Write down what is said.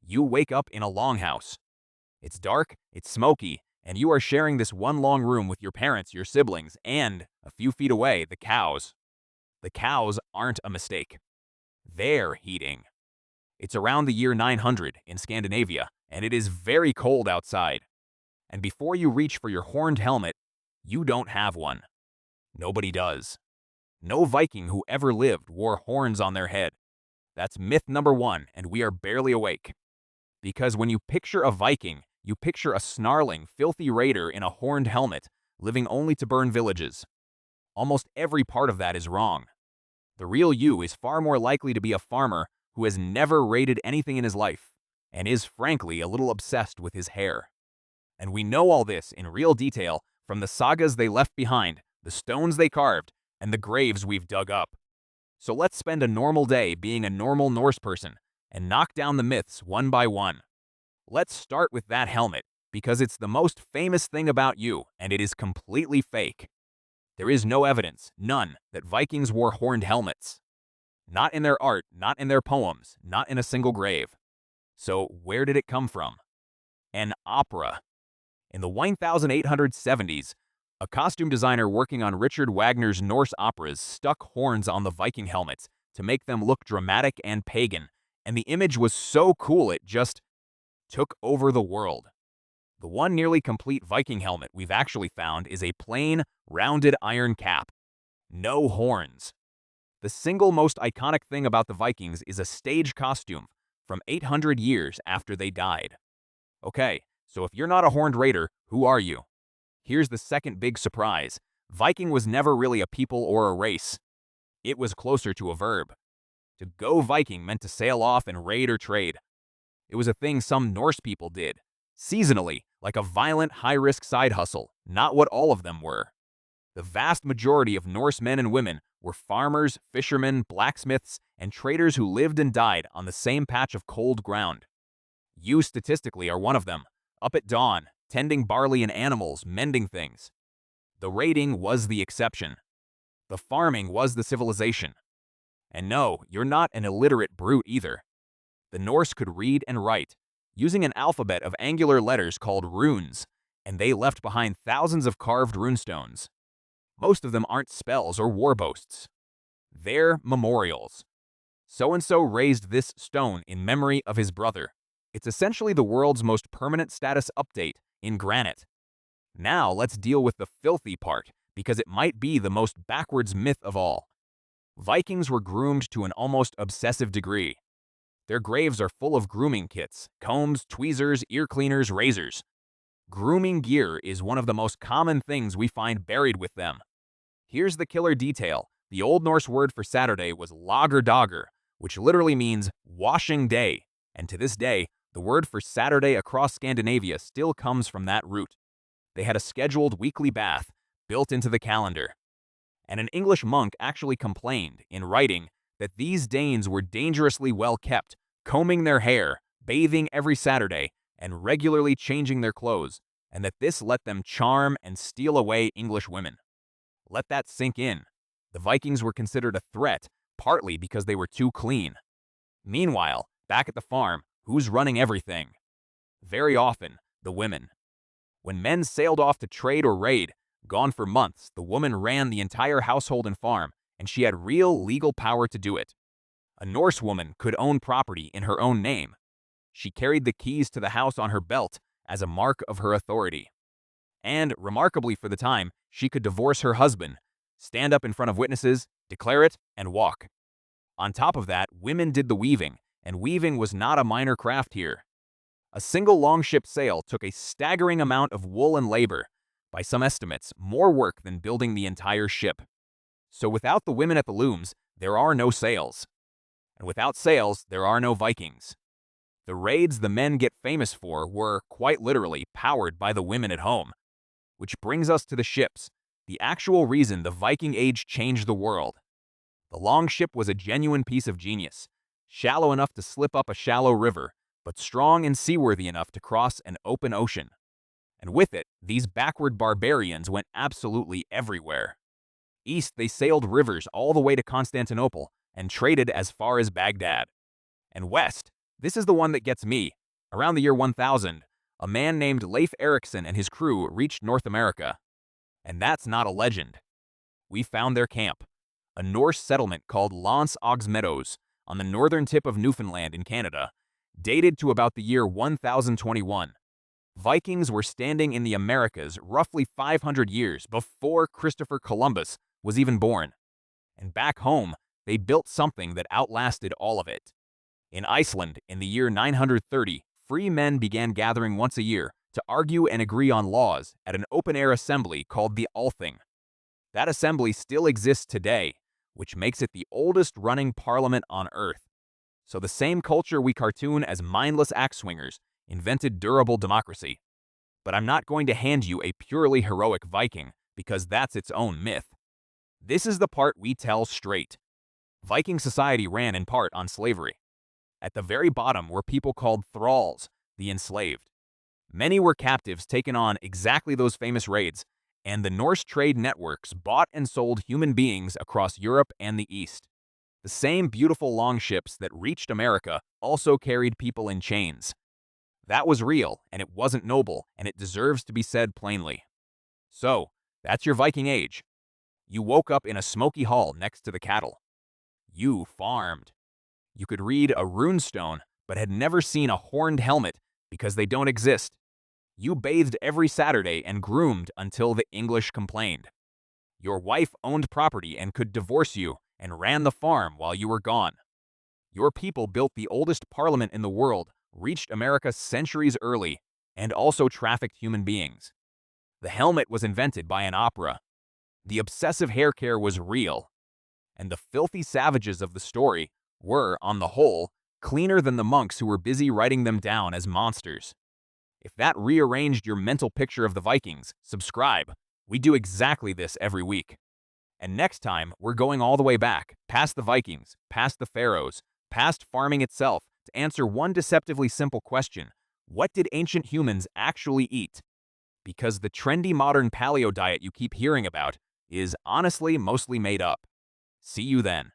You wake up in a longhouse. It's dark, it's smoky, and you are sharing this one long room with your parents, your siblings, and, a few feet away, the cows. The cows aren't a mistake. They're heating. It's around the year 900 in Scandinavia, and it is very cold outside. And before you reach for your horned helmet, you don't have one. Nobody does. No Viking who ever lived wore horns on their head. That's myth number one, and we are barely awake. Because when you picture a Viking, you picture a snarling, filthy raider in a horned helmet, living only to burn villages. Almost every part of that is wrong. The real you is far more likely to be a farmer who has never raided anything in his life, and is frankly a little obsessed with his hair. And we know all this in real detail from the sagas they left behind, the stones they carved, and the graves we've dug up. So let's spend a normal day being a normal Norse person and knock down the myths one by one. Let's start with that helmet, because it's the most famous thing about you, and it is completely fake. There is no evidence, none, that Vikings wore horned helmets. Not in their art, not in their poems, not in a single grave. So where did it come from? An opera. In the 1870s, a costume designer working on Richard Wagner's Norse operas stuck horns on the Viking helmets to make them look dramatic and pagan, and the image was so cool it just took over the world. The one nearly complete Viking helmet we've actually found is a plain, rounded iron cap. No horns. The single most iconic thing about the Vikings is a stage costume from 800 years after they died. Okay, so if you're not a horned raider, who are you? Here's the second big surprise. Viking was never really a people or a race. It was closer to a verb. To go Viking meant to sail off and raid or trade. It was a thing some Norse people did, seasonally, like a violent, high-risk side hustle, not what all of them were. The vast majority of Norse men and women were farmers, fishermen, blacksmiths, and traders who lived and died on the same patch of cold ground. You statistically are one of them, up at dawn, tending barley and animals, mending things. The raiding was the exception. The farming was the civilization. And no, you're not an illiterate brute either. The Norse could read and write, using an alphabet of angular letters called runes, and they left behind thousands of carved runestones. Most of them aren't spells or war boasts. They're memorials. So-and-so raised this stone in memory of his brother. It's essentially the world's most permanent status update in granite. Now let's deal with the filthy part, because it might be the most backwards myth of all. Vikings were groomed to an almost obsessive degree. Their graves are full of grooming kits, combs, tweezers, ear cleaners, razors. Grooming gear is one of the most common things we find buried with them. Here's the killer detail. The Old Norse word for Saturday was lagerdager, which literally means washing day, and to this day, the word for Saturday across Scandinavia still comes from that root. They had a scheduled weekly bath built into the calendar. And an English monk actually complained, in writing, that these Danes were dangerously well kept, combing their hair, bathing every Saturday, and regularly changing their clothes, and that this let them charm and steal away English women. Let that sink in. The Vikings were considered a threat, partly because they were too clean. Meanwhile, back at the farm, who's running everything? Very often, the women. When men sailed off to trade or raid, gone for months, the woman ran the entire household and farm, and she had real legal power to do it. A Norse woman could own property in her own name. She carried the keys to the house on her belt as a mark of her authority. And, remarkably for the time, she could divorce her husband, stand up in front of witnesses, declare it, and walk. On top of that, women did the weaving, and weaving was not a minor craft here. A single longship sail took a staggering amount of wool and labor, by some estimates, more work than building the entire ship. So without the women at the looms, there are no sails. And without sails, there are no Vikings. The raids the men get famous for were, quite literally, powered by the women at home. Which brings us to the ships, the actual reason the Viking Age changed the world. The longship was a genuine piece of genius, shallow enough to slip up a shallow river, but strong and seaworthy enough to cross an open ocean. And with it, these backward barbarians went absolutely everywhere. East, they sailed rivers all the way to Constantinople and traded as far as Baghdad. And west, This is the one that gets me. Around the year 1000, a man named Leif Erikson and his crew reached North America. And that's not a legend. We found their camp, a Norse settlement called Meadows on the northern tip of Newfoundland in Canada, dated to about the year 1021. Vikings were standing in the Americas roughly 500 years before Christopher Columbus was even born. And back home, they built something that outlasted all of it. In Iceland, in the year 930, free men began gathering once a year to argue and agree on laws at an open-air assembly called the Althing. That assembly still exists today, which makes it the oldest running parliament on Earth. So the same culture we cartoon as mindless axe swingers invented durable democracy. But I'm not going to hand you a purely heroic Viking, because that's its own myth. This is the part we tell straight. Viking society ran in part on slavery. At the very bottom were people called thralls, the enslaved. Many were captives taken on exactly those famous raids, and the Norse trade networks bought and sold human beings across Europe and the East. The same beautiful longships that reached America also carried people in chains. That was real, and it wasn't noble, and it deserves to be said plainly. So, that's your Viking age. You woke up in a smoky hall next to the cattle. You farmed. You could read a runestone, but had never seen a horned helmet because they don't exist. You bathed every Saturday and groomed until the English complained. Your wife owned property and could divorce you and ran the farm while you were gone. Your people built the oldest parliament in the world, reached America centuries early, and also trafficked human beings. The helmet was invented by an opera. The obsessive hair care was real. And the filthy savages of the story were, on the whole, cleaner than the monks who were busy writing them down as monsters. If that rearranged your mental picture of the Vikings, subscribe. We do exactly this every week. And next time, we're going all the way back, past the Vikings, past the pharaohs, past farming itself, to answer one deceptively simple question: what did ancient humans actually eat? Because the trendy modern paleo diet you keep hearing about is honestly mostly made up. See you then.